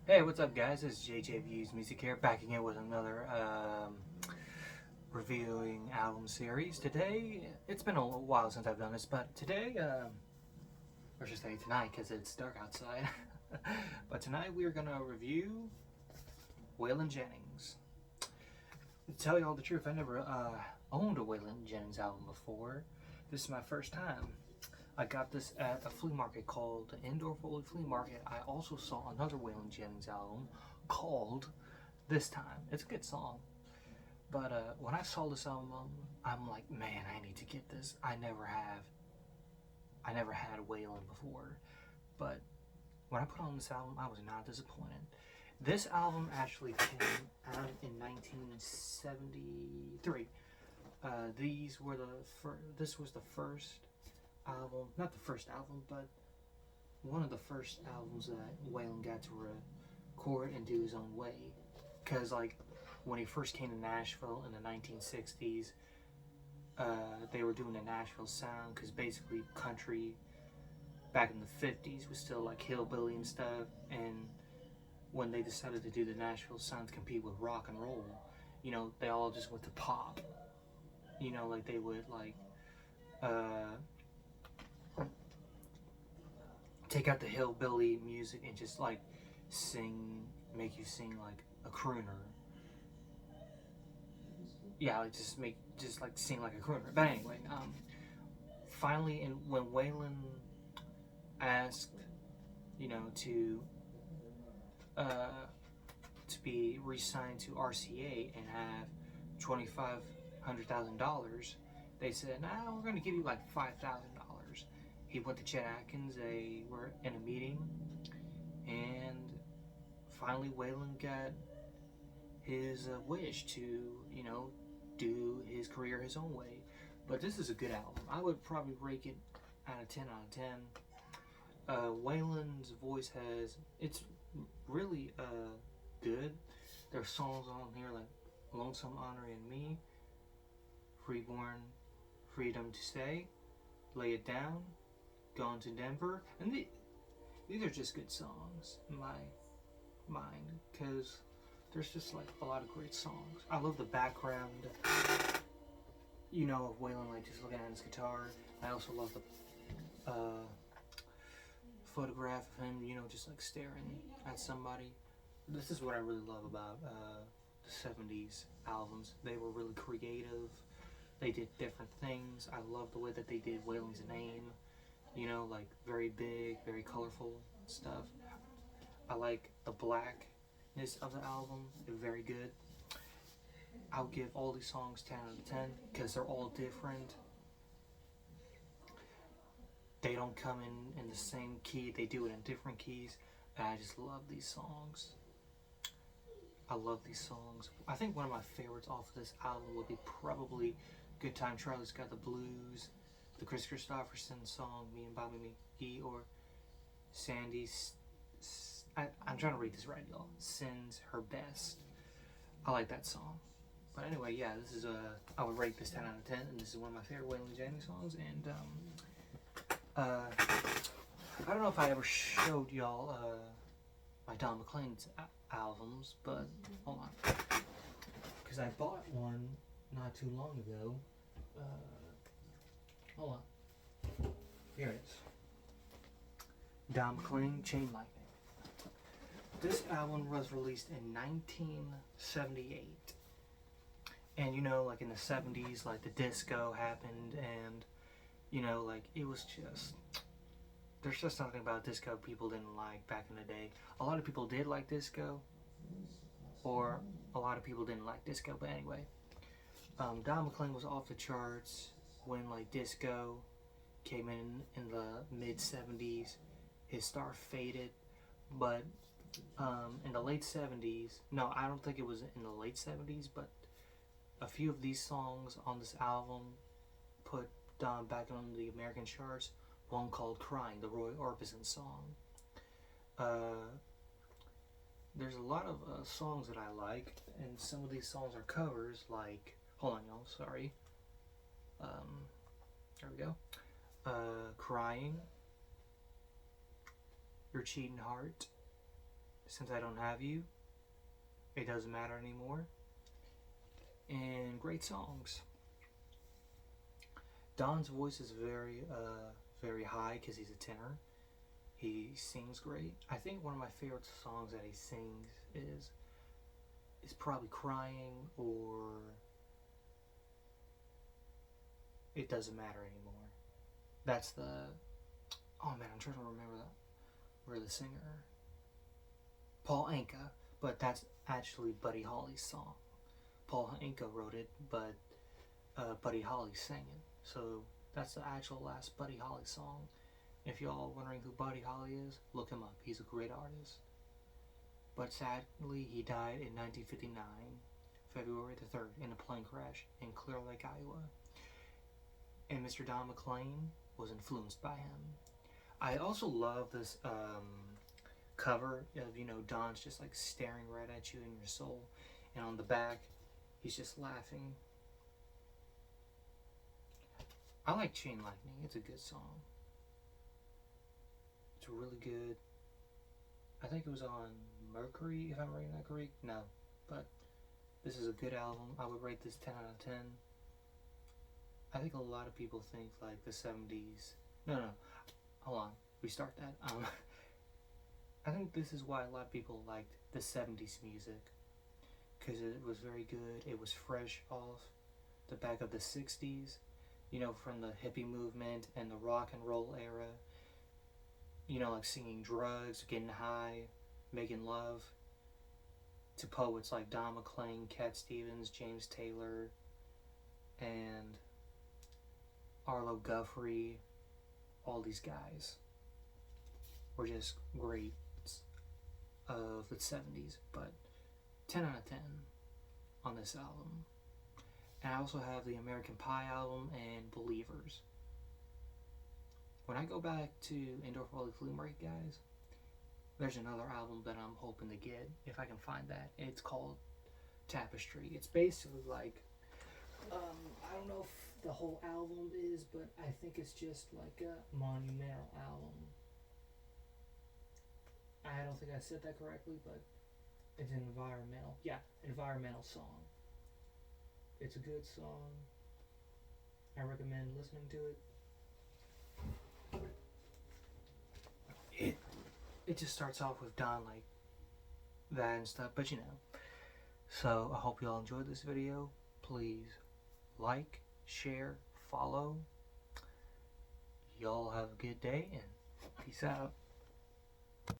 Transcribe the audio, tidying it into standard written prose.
Hey, what's up, guys? It's JJ Views Music here, back again with another reviewing album series. Today, it's been a little while since I've done this, but today, or should say tonight, because it's dark outside. But tonight we are gonna review Waylon Jennings. To tell you all the truth, I never owned a Waylon Jennings album before. This is my first time. I got this at a flea market called the Indoor Foley Flea Market. I also saw another Waylon Jennings album called This Time. It's a good song. But when I saw this album, I'm like, man, I need to get this. I never had Waylon before. But when I put on this album, I was not disappointed. This album actually came out in 1973. This was the first album, not the first album, but one of the first albums that Waylon got to record and do his own way. Because, like, when he first came to Nashville in the 1960s, they were doing the Nashville sound, because basically country back in the 50s was still like hillbilly and stuff. And when they decided to do the Nashville sound to compete with rock and roll, they all just went to pop. Like they would, like, take out the hillbilly music and just like make you sing like a crooner. Yeah, like just sing like a crooner. But anyway, finally, when Waylon asked, to be re-signed to RCA and have $2,500,000, they said, "Nah, we're gonna give you like $5,000." He went to Chet Atkins. They were in a meeting, and finally Waylon got his wish to, do his career his own way. But this is a good album. I would probably rate it out of 10 out of 10. Waylon's voice it's really good. There's songs on here like Lonesome, Honor and Me, Freeborn, Freedom to Stay, Lay It Down, Gone to Denver, and these are just good songs in my mind, because there's just like a lot of great songs. I love the background, of Waylon like just looking at his guitar. I also love the photograph of him, just like staring at somebody. This is what I really love about the 70s albums. They were really creative. They did different things. I love the way that they did Waylon's name, like very big, very colorful stuff. I like the blackness of the album. They're very good. I'll give all these songs 10 out of 10 because they're all different. They don't come in the same key. They do it in different keys. And I just love these songs. I love these songs. I think one of my favorites off of this album would be probably Good Time Charlie's Got the Blues, the Chris Christopherson song, Me and Bobby McGee, or Sandy's, I'm trying to read this right, y'all, Sins Her Best. I like that song. But anyway, yeah, this is I would rate this 10 out of 10, and this is one of my favorite Waylon Jennings songs. And I don't know if I ever showed y'all my Don McLean's albums, but hold on, because I bought one not too long ago. Hold on, here it is. Don McLean, Chain Lightning. This album was released in 1978, and like in the 70s, like the disco happened, and like it was just, there's just something about disco people didn't like back in the day. A lot of people did like disco, or a lot of people didn't like disco, but anyway, Don McLean was off the charts when like disco came in the mid 70s. His star faded, but in the late 70s, no, I don't think it was in the late 70s, but a few of these songs on this album put Don back on the American charts. One called Crying, the Roy Orbison song. There's a lot of songs that I like, and some of these songs are covers, like, hold on y'all, sorry. There we go. Crying, Your Cheating Heart, Since I Don't Have You, It Doesn't Matter Anymore, and great songs. Don's voice is very high because he's a tenor. He sings great. I think one of my favorite songs that he sings is probably Crying or It Doesn't Matter Anymore. That's the, oh man, I'm trying to remember that. Where the singer, Paul Anka, but that's actually Buddy Holly's song. Paul Anka wrote it, but Buddy Holly sang it. So that's the actual last Buddy Holly song. If y'all are wondering who Buddy Holly is, look him up. He's a great artist. But sadly, he died in 1959, February the 3rd, in a plane crash in Clear Lake, Iowa. And Mr. Don McLean was influenced by him. I also love this cover of, you know, Don's just like staring right at you in your soul. And on the back, he's just laughing. I like Chain Lightning. It's a good song. It's really good. I think it was on Mercury, if I'm reading that correct. No, but this is a good album. I would rate this 10 out of 10. I think a lot of people think like the 70s. No, hold on. Restart that. I think this is why a lot of people liked the 70s music, because it was very good. It was fresh off the back of the 60s, you know, from the hippie movement and the rock and roll era. You know, like singing drugs, getting high, making love, to poets like Don McLean, Cat Stevens, James Taylor, and Arlo Guthrie. All these guys were just great of the 70s, but 10 out of 10 on this album. And I also have the American Pie album and Believers. When I go back to Indoor Foley Flea Market, guys, there's another album that I'm hoping to get, if I can find that. It's called Tapestry. It's basically like, I don't know if the whole album is, but I think it's just like a monumental album. I don't think I said that correctly, but it's an environmental song. It's a good song. I recommend listening to it. It just starts off with Don like that and stuff, but you know. So I hope you all enjoyed this video. Please like, share, follow. Y'all have a good day and peace out.